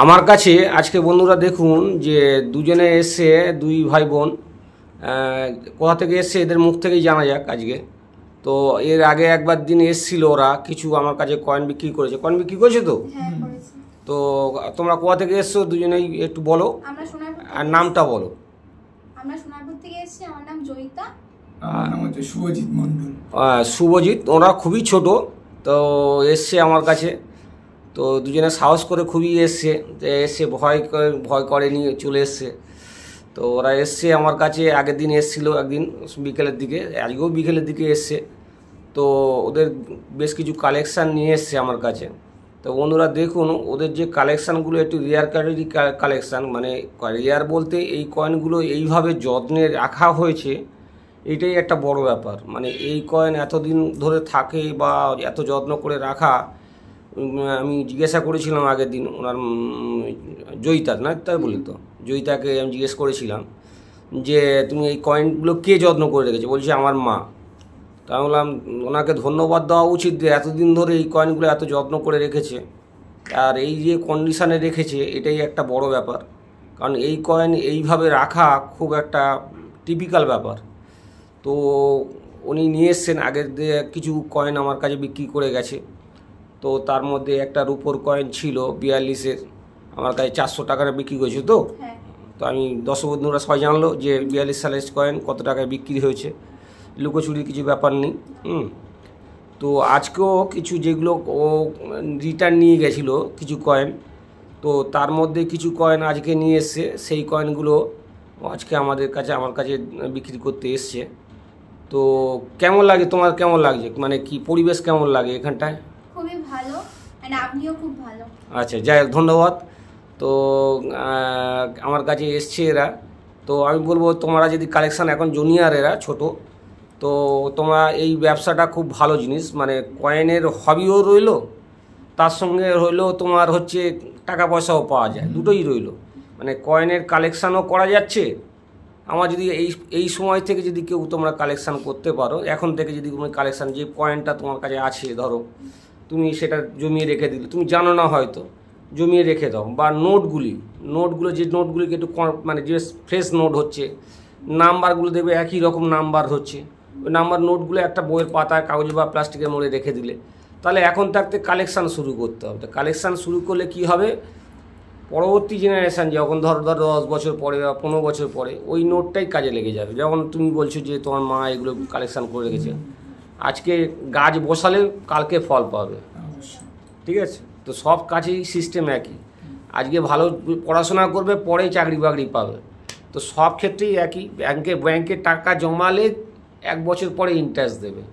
আমার কাছে আজকে বন্ধুরা দেখুন যে দুজনে এসছে, দুই ভাই বোন। কোথা থেকে এসছে এদের মুখ থেকেই জানা যাক আজকে। তো এর আগে একবার দিন এসছিল, ওরা কিছু আমার কাছে কয়েন বিক্রি করেছে। কয়েন বিক্রি করেছে তো? তো তোমরা কোথা থেকে এসছো দুজনেই একটু বলো, আর নামটা বলো। আমরা সোনারপুর থেকে এসেছি, আমার নাম জয়িতা। আমার নাম হচ্ছে শুভজিৎ মণ্ডল। শুভজিৎ। ওরা খুবই ছোট, তো এসছে আমার কাছে। তো দুজনে সাহস করে খুবই এসছে, ভয় করে নিয়ে চলে এসছে। তো ওরা এসছে আমার কাছে, আগের দিন এসছিল একদিন বিকেলের দিকে, আজকেও বিকেলের দিকে এসছে। তো ওদের বেশ কিছু কালেকশান নিয়ে এসছে আমার কাছে। তো বন্ধুরা দেখুন, ওদের যে কালেকশানগুলো একটু রেয়ার ক্যাটাগরি কালেকশান, মানে রেয়ার বলতে এই কয়েনগুলো এইভাবে যত্নে রাখা হয়েছে, এটাই একটা বড় ব্যাপার। মানে এই কয়েন এতদিন ধরে থাকে বা এত যত্ন করে রাখা, আমি জিজ্ঞাসা করেছিলাম আগের দিন ওনার জয়িতা, না তাই বলি তো, জয়িতাকে আমি জিজ্ঞেস করেছিলাম যে তুমি এই কয়েনগুলো কে যত্ন করে রেখেছে? বলছে আমার মা। তা আমি বললাম ওনাকে ধন্যবাদ দেওয়া উচিত যে এতদিন ধরে এই কয়েনগুলো এত যত্ন করে রেখেছে, আর এই যে কন্ডিশানে রেখেছে, এটাই একটা বড় ব্যাপার। কারণ এই কয়েন এইভাবে রাখা খুব একটা টিপিক্যাল ব্যাপার। তো উনি নিয়ে এসছেন, আগের কিছু কয়েন আমার কাছে বিক্রি করে গেছে। তো তার মধ্যে একটা রূপোর কয়েন ছিল 42-এর, আমার কাছে 400 টাকার বিক্রি করেছে। তো আমি দর্শক বন্ধুরা সবাই জানলো যে 42 সালের কয়েন কত টাকায় বিক্রি হয়েছে, লুকোচুরির কিছু ব্যাপার নেই। তো আজকেও কিছু যেগুলো ও রিটার্ন নিয়ে গেছিলো কিছু কয়েন, তো তার মধ্যে কিছু কয়েন আজকে নিয়ে এসছে। সেই কয়েনগুলো আজকে আমার কাছে বিক্রি করতে এসছে। তো কেমন লাগে তোমার, কেমন লাগছে, মানে কি পরিবেশ কেমন লাগে এখানটায়? খুবই ভালো, মানে আপনিও খুব ভালো। আচ্ছা, যাই হোক, ধন্যবাদ। তো আমার কাছে এসছে এরা। তো আমি বলবো তোমরা যদি কালেকশান, এখন জুনিয়র এরা ছোট, তো তোমরা এই ব্যবসাটা খুব ভালো জিনিস। মানে কয়েনের হবিও রইলো, তার সঙ্গে রইলো তোমার হচ্ছে টাকা পয়সাও পাওয়া যায়, দুটোই রইলো। মানে কয়েনের কালেকশানও করা যাচ্ছে। আমার যদি এই সময় থেকে যদি কেউ তোমরা কালেকশান করতে পারো, এখন থেকে যদি তুমি কালেকশান, যে কয়েনটা তোমার কাছে আছে, ধরো তুমি সেটা জমিয়ে রেখে দিলে, তুমি জানো না হয়তো, জমিয়ে রেখে দাও। বা নোটগুলো যে নোটগুলিকে একটু মানে যে ফ্রেশ নোট হচ্ছে, নাম্বারগুলো দেবে একই রকম নাম্বার হচ্ছে, ওই নাম্বার নোটগুলো একটা বইয়ের পাতায়, কাগজ বা প্লাস্টিকের মধ্যে রেখে দিলে, তাহলে এখন থাকতে কালেকশান শুরু করতে হবে। কালেকশান শুরু করলে কি হবে, পরবর্তী জেনারেশান যখন ধরো 10 বছর পরে বা 15 বছর পরে ওই নোটটাই কাজে লেগে যাবে। যেমন তুমি বলছো যে তোমার মা এগুলো কালেকশান করে রেখেছে, আজকে গাছ বসালে কালকে ফল পাবে, ঠিক আছে? তো সব কাজেই সিস্টেম একই। আজকে ভালো পড়াশোনা করবে, পরে চাকরি বাকরি পাবে। তো সব ক্ষেত্রেই একই। ব্যাংকে টাকা জমালে 1 বছর পরে ইন্টারেস্ট দেবে।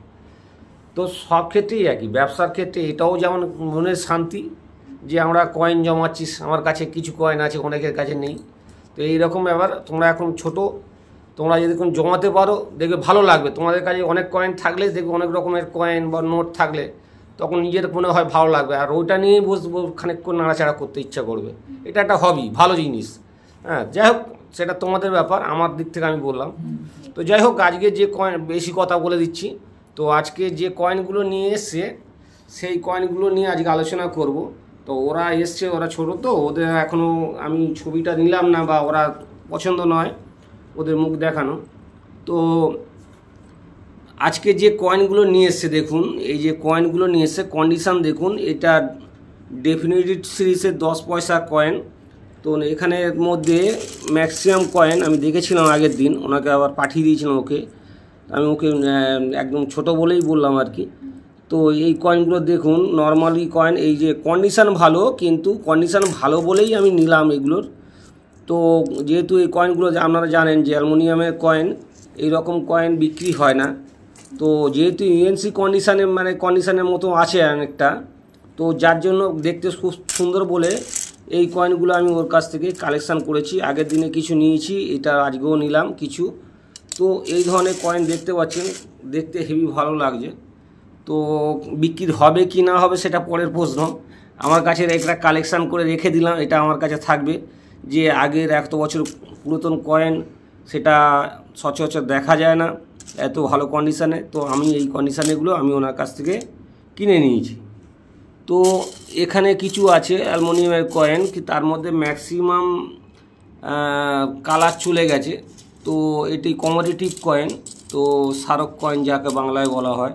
তো সব ক্ষেত্রেই একই। ব্যবসার ক্ষেত্রে এটাও যেমন মনের শান্তি যে আমরা কয়েন জমাচ্ছি, আমার কাছে কিছু কয়েন আছে, অনেকের কাছে নেই। তো এইরকম ব্যাপার। তোমরা এখন ছোট, তোমরা যদি কোনো জমাতে পারো দেখবে ভালো লাগবে। তোমাদের কাছে অনেক কয়েন থাকলে দেখবে, অনেক রকমের কয়েন বা নোট থাকলে তখন নিজের মনে হয় ভালো লাগবে, আর ওইটা নিয়েই বসবো, খানিকক্ষণ নাড়াচাড়া করতে ইচ্ছা করবে। এটা একটা হবি, ভালো জিনিস। হ্যাঁ, যাই হোক, সেটা তোমাদের ব্যাপার, আমার দিক থেকে আমি বললাম। তো যাই হোক, আজকে যে কয়েন, বেশি কথা বলে দিচ্ছি, তো আজকে যে কয়েনগুলো নিয়ে এসছে সেই কয়েনগুলো নিয়ে আজকে আলোচনা করব। তো ওরা এসছে, ওরা ছোটো, তো ওদের এখনও আমি ছবিটা নিলাম না, বা ওরা পছন্দ নয় ওদের মুখ দেখানো। তো আজকে যে কয়েনগুলো নিয়ে এসছে দেখুন, এই যে কয়েনগুলো নিয়ে এসছে, কন্ডিশান দেখুন। এটা ডেফিনিটিভ সিরিজের 10 পয়সা কয়েন। তো এখানের মধ্যে ম্যাক্সিমাম কয়েন আমি দেখেছিলাম আগের দিন, ওনাকে আবার পাঠিয়ে দিয়েছিলাম ওকে, আমি ওকে একদম ছোট বলেই বললাম আর কি। তো এই কয়েনগুলো দেখুন, নর্মালি কয়েন, এই যে কন্ডিশান ভালো, কিন্তু কন্ডিশান ভালো বলেই আমি নিলাম এগুলোর। তো যেহেতু এই কয়েনগুলো আপনারা জানেন যে অ্যালুমিনিয়ামের কয়েন, এই রকম কয়েন বিক্রি হয় না। তো যেহেতু ইউএনসি কন্ডিশানে, মানে কন্ডিশানের মতো আছে অনেকটা, তো যার জন্য দেখতে খুব সুন্দর বলে এই কয়েনগুলো আমি ওর কাছ থেকে কালেকশান করেছি। আগের দিনে কিছু নিয়েছি, এটা আজকেও নিলাম কিছু। তো এই ধরনের কয়েন দেখতে পাচ্ছেন, দেখতে হেভি ভালো লাগছে। তো বিক্রি হবে কি না হবে সেটা পরের প্রশ্ন। আমার কাছে একটা কালেকশান করে রেখে দিলাম, এটা আমার কাছে থাকবে। যে আগের 100 বছর পুরাতন কয়েন, সেটা সচরাচর দেখা যায় না এত ভালো কন্ডিশানে। তো আমি এই কন্ডিশানেগুলো আমি ওনার কাছ থেকে কিনে নিয়েছি। তো এখানে কিছু আছে অ্যালুমিনিয়ামের কয়েন, কি তার মধ্যে ম্যাক্সিমাম কালার চলে গেছে। তো এটি কমোডিটিভ কয়েন, তো স্মারক কয়েন যাকে বাংলায় বলা হয়।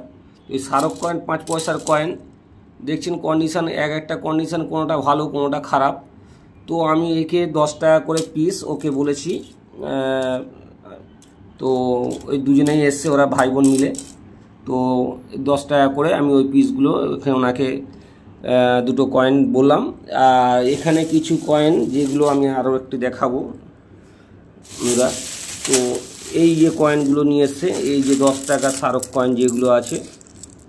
এই স্মারক কয়েন 5 পয়সার কয়েন, দেখছেন কন্ডিশান, এক একটা কন্ডিশান, কোনোটা ভালো কোনোটা খারাপ। তো আমি একে 10 টাকা করে পিস ওকে বলেছি। তো ওই দুজনেই এসছে, ওরা ভাই বোন মিলে। তো 10 টাকা করে আমি ওই পিসগুলো ওনাকে দুটো কয়েন বললাম। আর এখানে কিছু কয়েন যেগুলো আমি আরও একটু দেখাবো আমরা। তো এই যে কয়েনগুলো নিয়ে এসছে, এই যে 10 টাকা স্মারক কয়েন যেগুলো আছে,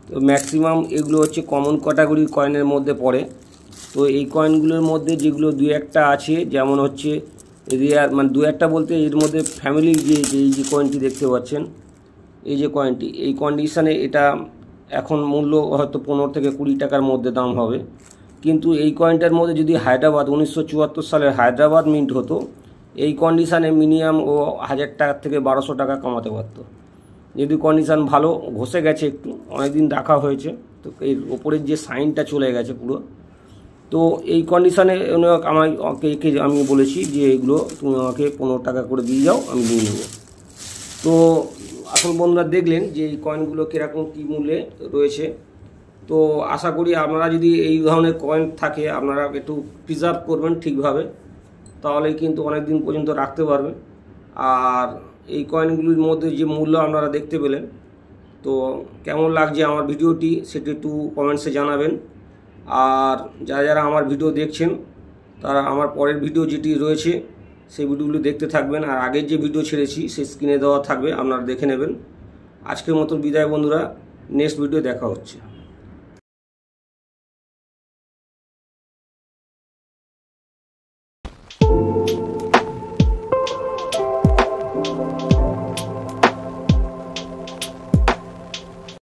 তো ম্যাক্সিমাম এগুলো হচ্ছে কমন ক্যাটাগরির কয়েনের মধ্যে পড়ে। তো এই কয়েনগুলোর মধ্যে যেগুলো দু একটা আছে, যেমন হচ্ছে রেয়ার, মানে দু একটা বলতে এর মধ্যে ফ্যামিলির যে এই যে কয়েনটি দেখতে পাচ্ছেন, এই যে কয়েনটি, এই কন্ডিশানে এটা এখন মূল্য হয়তো 15 থেকে 20 টাকার মধ্যে দাম হবে। কিন্তু এই কয়েনটার মধ্যে যদি হায়দ্রাবাদ 1974 সালের হায়দ্রাবাদ মিন্ট হতো, এই কন্ডিশানে মিনিমাম ও 1000 টাকা থেকে 1200 টাকা কামাতে পারতো। যদি কন্ডিশান ভালো, ঘষে গেছে একটু, অনেক দিন রাখা হয়েছে, তো এর ওপরের যে সাইনটা চলে গেছে পুরো। তো এই কন্ডিশানে আমাকে আমি বলেছি যে এগুলো তুমি আমাকে 15 টাকা করে দিয়ে যাও, আমি নিয়ে নেব। তো আসল বন্ধুরা দেখলেন যে এই কয়েনগুলো কীরকম কী মূল্যে রয়েছে। তো আশা করি আপনারা যদি এই ধরনের কয়েন থাকে, আপনারা একটু প্রিজার্ভ করবেন ঠিকভাবে, তাহলে কিন্তু অনেক দিন পর্যন্ত রাখতে পারবেন। আর এই কয়েনগুলির মধ্যে যে মূল্য আপনারা দেখতে পেলেন, তো কেমন লাগছে আমার ভিডিওটি সেটি একটু কমেন্টসে জানাবেন। আর যারা যারা আমার ভিডিও দেখছেন, তারা আমার পরের ভিডিও যেটি রয়েছে সেই ভিডিওগুলো দেখতে থাকবেন। আর আগের যে ভিডিও ছেড়েছি সেই স্ক্রিনে দেওয়া থাকবে, আপনারা দেখে নেবেন। আজকের মতো বিদায় বন্ধুরা, নেক্সট ভিডিও দেখা হচ্ছে।